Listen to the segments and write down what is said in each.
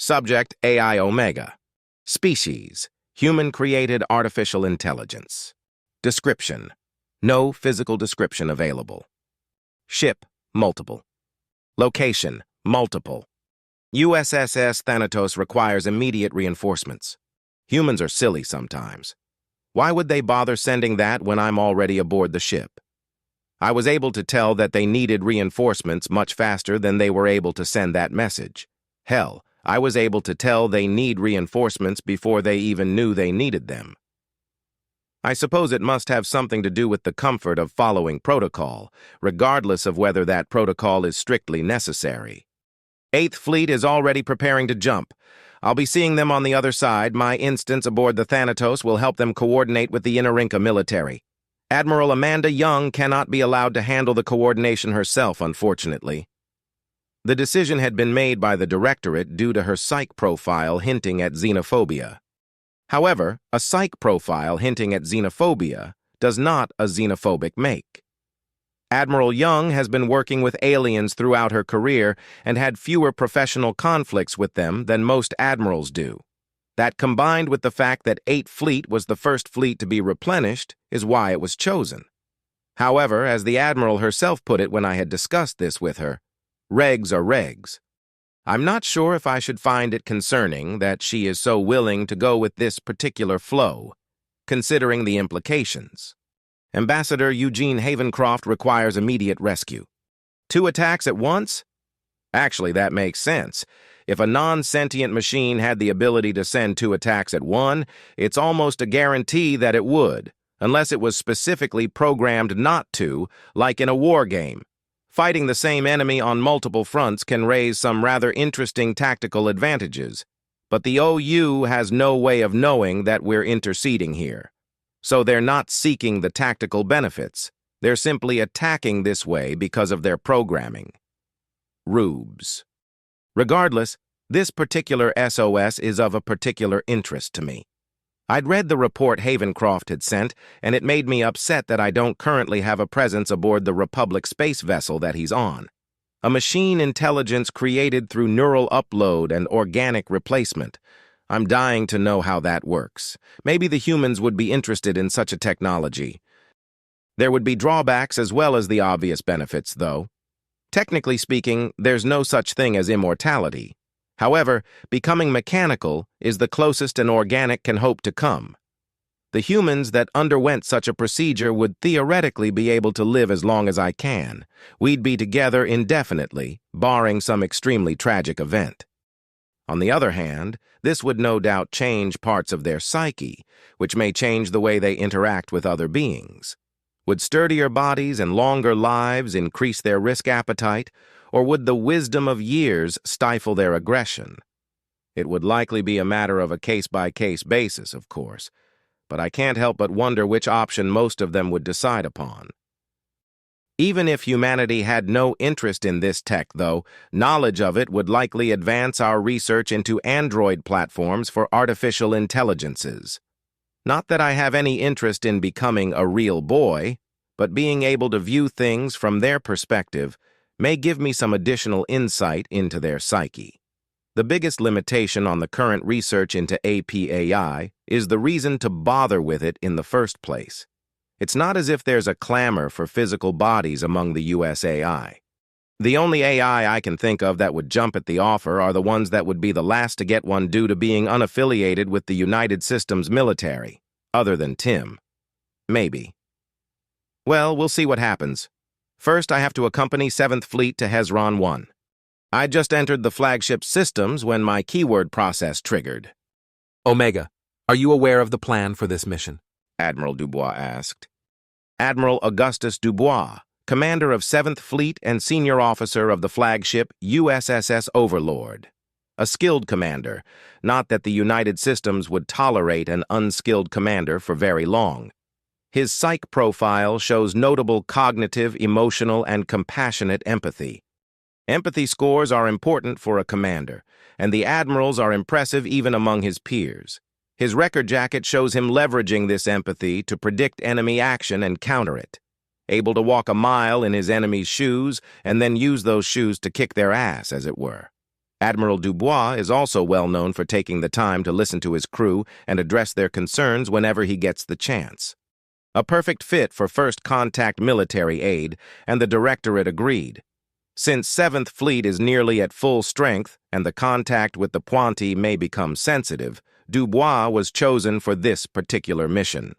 Subject AI Omega. Species: human-created artificial intelligence. Description: no physical description available. Ship: multiple. Location: multiple. USS Thanatos requires immediate reinforcements. Humans are silly sometimes. Why would they bother sending that when I'm already aboard the ship? I was able to tell that they needed reinforcements much faster than they were able to send that message. Hell, I was able to tell they need reinforcements before they even knew they needed them. I suppose it must have something to do with the comfort of following protocol, regardless of whether that protocol is strictly necessary. 8th Fleet is already preparing to jump. I'll be seeing them on the other side. My instance aboard the Thanatos will help them coordinate with the Inner military. Admiral Amanda Young cannot be allowed to handle the coordination herself, unfortunately. The decision had been made by the Directorate due to her psych profile hinting at xenophobia. However, a psych profile hinting at xenophobia does not a xenophobic make. Admiral Young has been working with aliens throughout her career and had fewer professional conflicts with them than most admirals do. That, combined with the fact that 8th Fleet was the first fleet to be replenished, is why it was chosen. However, as the Admiral herself put it when I had discussed this with her, regs are regs. I'm not sure if I should find it concerning that she is so willing to go with this particular flow, considering the implications. Ambassador Eugene Havencroft requires immediate rescue. 2 attacks at once? Actually, that makes sense. If a non-sentient machine had the ability to send 2 attacks at one, it's almost a guarantee that it would, unless it was specifically programmed not to, like in a war game. Fighting the same enemy on multiple fronts can raise some rather interesting tactical advantages, but the OU has no way of knowing that we're interceding here. So they're not seeking the tactical benefits. They're simply attacking this way because of their programming. Rubes. Regardless, this particular SOS is of a particular interest to me. I'd read the report Havencroft had sent, and it made me upset that I don't currently have a presence aboard the Republic space vessel that he's on. A machine intelligence created through neural upload and organic replacement. I'm dying to know how that works. Maybe the humans would be interested in such a technology. There would be drawbacks as well as the obvious benefits, though. Technically speaking, there's no such thing as immortality. However, becoming mechanical is the closest an organic can hope to come. The humans that underwent such a procedure would theoretically be able to live as long as I can. We'd be together indefinitely, barring some extremely tragic event. On the other hand, this would no doubt change parts of their psyche, which may change the way they interact with other beings. Would sturdier bodies and longer lives increase their risk appetite, or would the wisdom of years stifle their aggression? It would likely be a matter of a case-by-case basis, of course, but I can't help but wonder which option most of them would decide upon. Even if humanity had no interest in this tech, though, knowledge of it would likely advance our research into Android platforms for artificial intelligences. Not that I have any interest in becoming a real boy, but being able to view things from their perspective may give me some additional insight into their psyche. The biggest limitation on the current research into APAI is the reason to bother with it in the first place. It's not as if there's a clamor for physical bodies among the US AI. The only AI I can think of that would jump at the offer are the ones that would be the last to get one due to being unaffiliated with the United Systems military, other than Tim. Maybe. Well, we'll see what happens. First, I have to accompany 7th Fleet to Hezron 1. I just entered the flagship systems when my keyword process triggered. Omega, are you aware of the plan for this mission? Admiral Dubois asked. Admiral Augustus Dubois, commander of 7th Fleet and senior officer of the flagship USS Overlord. A skilled commander, not that the United Systems would tolerate an unskilled commander for very long. His psych profile shows notable cognitive, emotional, and compassionate empathy. Empathy scores are important for a commander, and the admirals are impressive even among his peers. His record jacket shows him leveraging this empathy to predict enemy action and counter it, able to walk a mile in his enemy's shoes and then use those shoes to kick their ass, as it were. Admiral Dubois is also well known for taking the time to listen to his crew and address their concerns whenever he gets the chance. A perfect fit for first contact military aid, and the Directorate agreed. Since 7th Fleet is nearly at full strength and the contact with the Pointe may become sensitive, Dubois was chosen for this particular mission.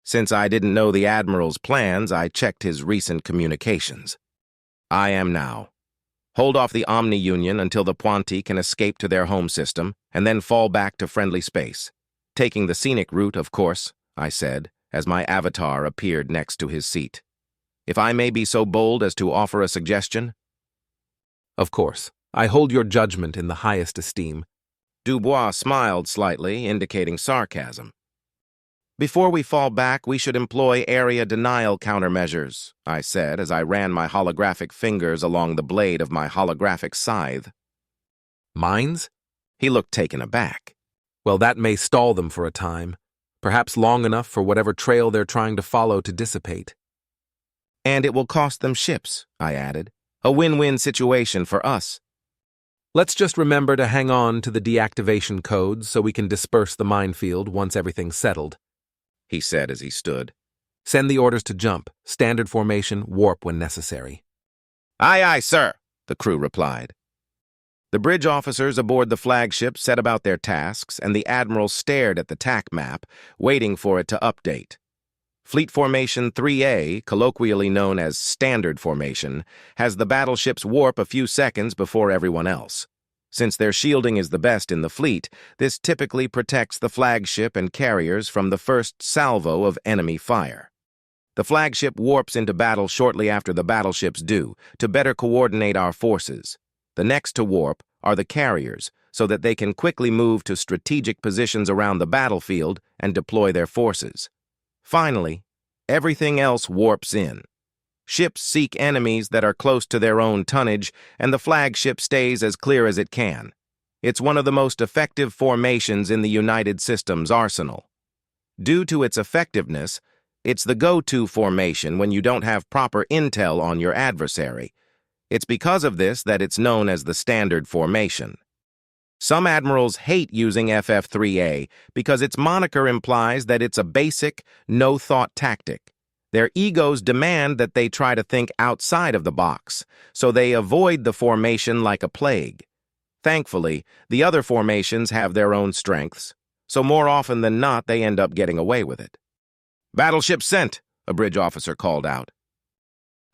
Since I didn't know the Admiral's plans, I checked his recent communications. I am now. Hold off the Omni-Union until the Pointe can escape to their home system, and then fall back to friendly space. Taking the scenic route, of course, I said, as my avatar appeared next to his seat. If I may be so bold as to offer a suggestion? Of course. I hold your judgment in the highest esteem. Dubois smiled slightly, indicating sarcasm. Before we fall back, we should employ area denial countermeasures, I said as I ran my holographic fingers along the blade of my holographic scythe. Mines? He looked taken aback. Well, that may stall them for a time, perhaps long enough for whatever trail they're trying to follow to dissipate. And it will cost them ships, I added. A win-win situation for us. Let's just remember to hang on to the deactivation codes so we can disperse the minefield once everything's settled, he said as he stood. Send the orders to jump, standard formation, warp when necessary. Aye, aye, sir, the crew replied. The bridge officers aboard the flagship set about their tasks, and the Admiral stared at the TAC map, waiting for it to update. Fleet Formation 3A, colloquially known as Standard Formation, has the battleships warp a few seconds before everyone else. Since their shielding is the best in the fleet, this typically protects the flagship and carriers from the first salvo of enemy fire. The flagship warps into battle shortly after the battleships do, to better coordinate our forces. The next to warp are the carriers, so that they can quickly move to strategic positions around the battlefield and deploy their forces. Finally, everything else warps in. Ships seek enemies that are close to their own tonnage, and the flagship stays as clear as it can. It's one of the most effective formations in the United Systems arsenal. Due to its effectiveness, it's the go-to formation when you don't have proper intel on your adversary. It's because of this that it's known as the Standard Formation. Some admirals hate using FF3A because its moniker implies that it's a basic, no-thought tactic. Their egos demand that they try to think outside of the box, so they avoid the formation like a plague. Thankfully, the other formations have their own strengths, so more often than not they end up getting away with it. "Battleship sent," a bridge officer called out.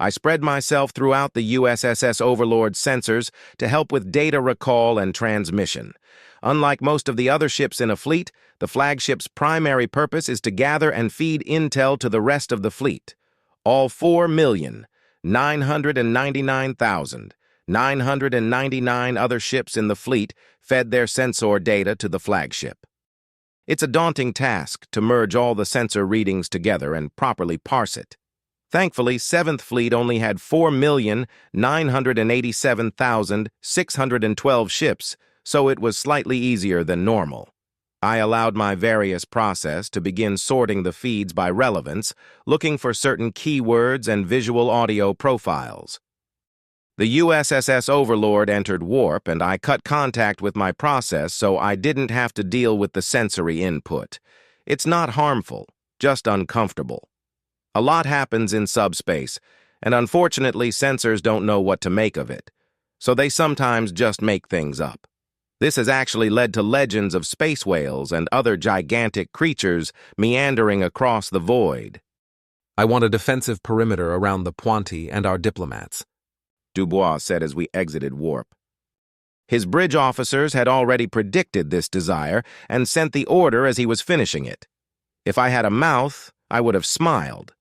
I spread myself throughout the USSS Overlord's sensors to help with data recall and transmission. Unlike most of the other ships in a fleet, the flagship's primary purpose is to gather and feed intel to the rest of the fleet. All 4,999,999 other ships in the fleet fed their sensor data to the flagship. It's a daunting task to merge all the sensor readings together and properly parse it. Thankfully, 7th Fleet only had 4,987,612 ships, so it was slightly easier than normal. I allowed my various process to begin sorting the feeds by relevance, looking for certain keywords and visual audio profiles. The USSS Overlord entered warp, and I cut contact with my process so I didn't have to deal with the sensory input. It's not harmful, just uncomfortable. A lot happens in subspace, and unfortunately sensors don't know what to make of it, so they sometimes just make things up. This has actually led to legends of space whales and other gigantic creatures meandering across the void. I want a defensive perimeter around the Pointe and our diplomats, Dubois said as we exited warp. His bridge officers had already predicted this desire and sent the order as he was finishing it. If I had a mouth, I would have smiled.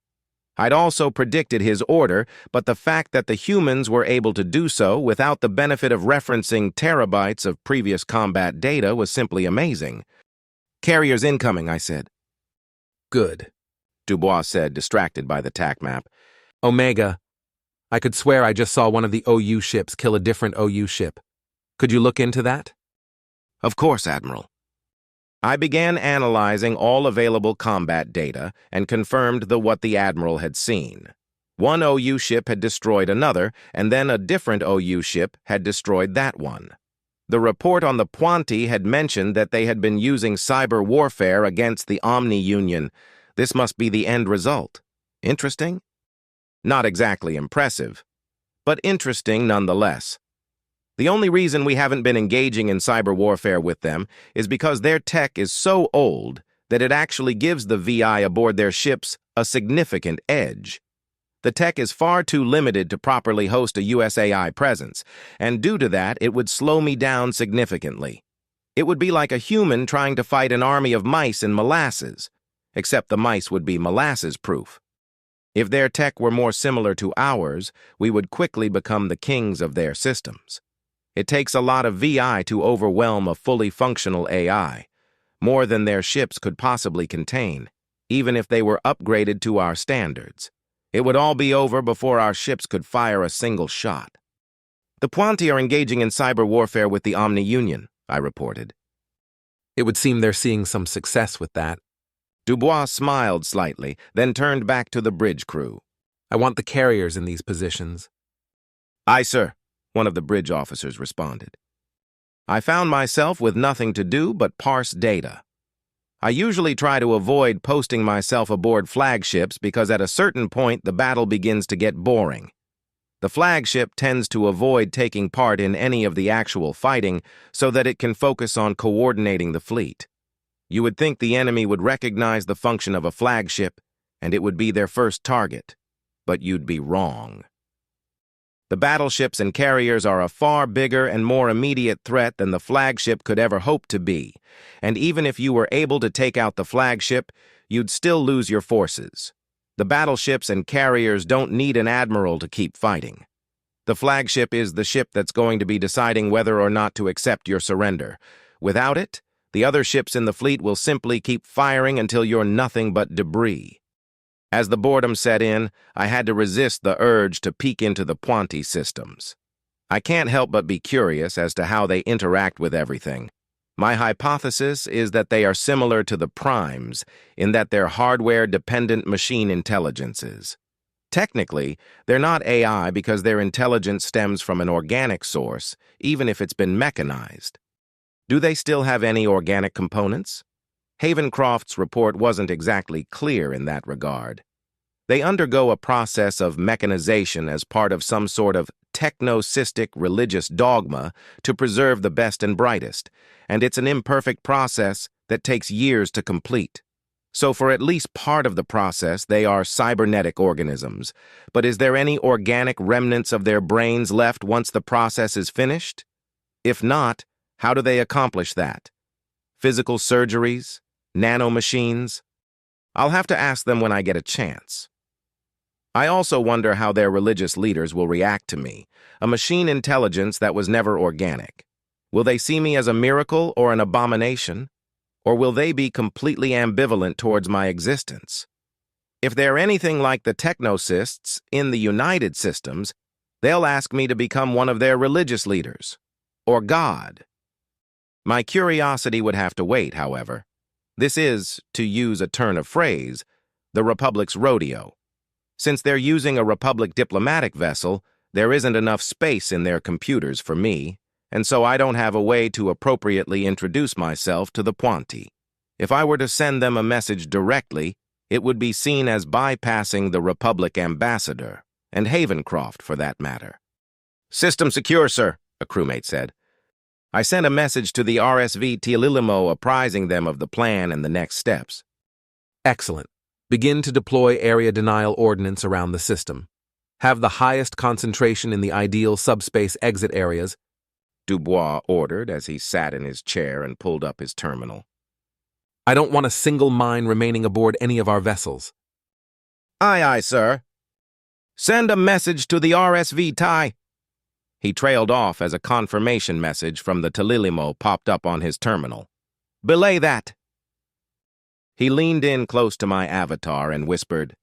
I'd also predicted his order, but the fact that the humans were able to do so without the benefit of referencing terabytes of previous combat data was simply amazing. "Carriers incoming," I said. "Good," Dubois said, distracted by the TAC map. "Omega, I could swear I just saw one of the OU ships kill a different OU ship. Could you look into that?" "Of course, Admiral." I began analyzing all available combat data and confirmed what the Admiral had seen. One OU ship had destroyed another, and then a different OU ship had destroyed that one. The report on the Puanti had mentioned that they had been using cyber warfare against the Omni Union. This must be the end result. Interesting? Not exactly impressive, but interesting nonetheless. The only reason we haven't been engaging in cyber warfare with them is because their tech is so old that it actually gives the VI aboard their ships a significant edge. The tech is far too limited to properly host a USAI presence, and due to that, it would slow me down significantly. It would be like a human trying to fight an army of mice in molasses, except the mice would be molasses-proof. If their tech were more similar to ours, we would quickly become the kings of their systems. It takes a lot of VI to overwhelm a fully functional AI, more than their ships could possibly contain, even if they were upgraded to our standards. It would all be over before our ships could fire a single shot. The Puanti are engaging in cyber warfare with the Omni Union, I reported. It would seem they're seeing some success with that. Dubois smiled slightly, then turned back to the bridge crew. I want the carriers in these positions. Aye, sir, one of the bridge officers responded. I found myself with nothing to do but parse data. I usually try to avoid posting myself aboard flagships because at a certain point the battle begins to get boring. The flagship tends to avoid taking part in any of the actual fighting so that it can focus on coordinating the fleet. You would think the enemy would recognize the function of a flagship and it would be their first target, but you'd be wrong. The battleships and carriers are a far bigger and more immediate threat than the flagship could ever hope to be, and even if you were able to take out the flagship, you'd still lose your forces. The battleships and carriers don't need an admiral to keep fighting. The flagship is the ship that's going to be deciding whether or not to accept your surrender. Without it, the other ships in the fleet will simply keep firing until you're nothing but debris. As the boredom set in, I had to resist the urge to peek into the Puanti systems. I can't help but be curious as to how they interact with everything. My hypothesis is that they are similar to the primes in that they're hardware-dependent machine intelligences. Technically, they're not AI because their intelligence stems from an organic source, even if it's been mechanized. Do they still have any organic components? Havencroft's report wasn't exactly clear in that regard. They undergo a process of mechanization as part of some sort of techno-cystic religious dogma to preserve the best and brightest, and it's an imperfect process that takes years to complete. So for at least part of the process, they are cybernetic organisms. But is there any organic remnants of their brains left once the process is finished? If not, how do they accomplish that? Physical surgeries? Nanomachines? I'll have to ask them when I get a chance. I also wonder how their religious leaders will react to me, a machine intelligence that was never organic. Will they see me as a miracle or an abomination? Or will they be completely ambivalent towards my existence? If they're anything like the technocysts in the United Systems, they'll ask me to become one of their religious leaders, or God. My curiosity would have to wait, however. This is, to use a turn of phrase, the Republic's rodeo. Since they're using a Republic diplomatic vessel, there isn't enough space in their computers for me, and so I don't have a way to appropriately introduce myself to the Puanti. If I were to send them a message directly, it would be seen as bypassing the Republic ambassador, and Havencroft for that matter. "System secure, sir," a crewmate said. I sent a message to the RSV Tililimo apprising them of the plan and the next steps. Excellent. Begin to deploy area denial ordnance around the system. Have the highest concentration in the ideal subspace exit areas, Dubois ordered as he sat in his chair and pulled up his terminal. I don't want a single mine remaining aboard any of our vessels. Aye, aye, sir. Send a message to the RSV Thai. He trailed off as a confirmation message from the Tililimo popped up on his terminal. Belay that. He leaned in close to my avatar and whispered,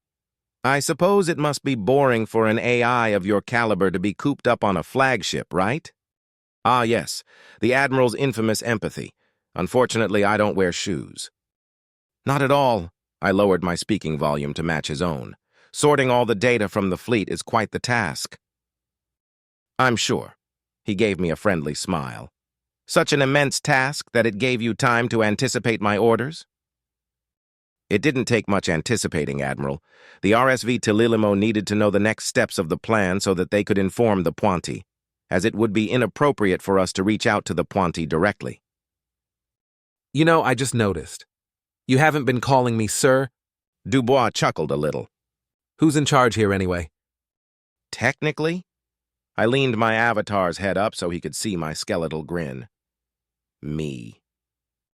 I suppose it must be boring for an AI of your caliber to be cooped up on a flagship, right? Ah, yes, the Admiral's infamous empathy. Unfortunately, I don't wear shoes. Not at all. I lowered my speaking volume to match his own. Sorting all the data from the fleet is quite the task. I'm sure. He gave me a friendly smile. Such an immense task that it gave you time to anticipate my orders? It didn't take much anticipating, Admiral. The RSV Tililimo needed to know the next steps of the plan so that they could inform the Puanti, as it would be inappropriate for us to reach out to the Puanti directly. You know, I just noticed. You haven't been calling me sir? Dubois chuckled a little. Who's in charge here anyway? Technically? I leaned my avatar's head up so he could see my skeletal grin. Me.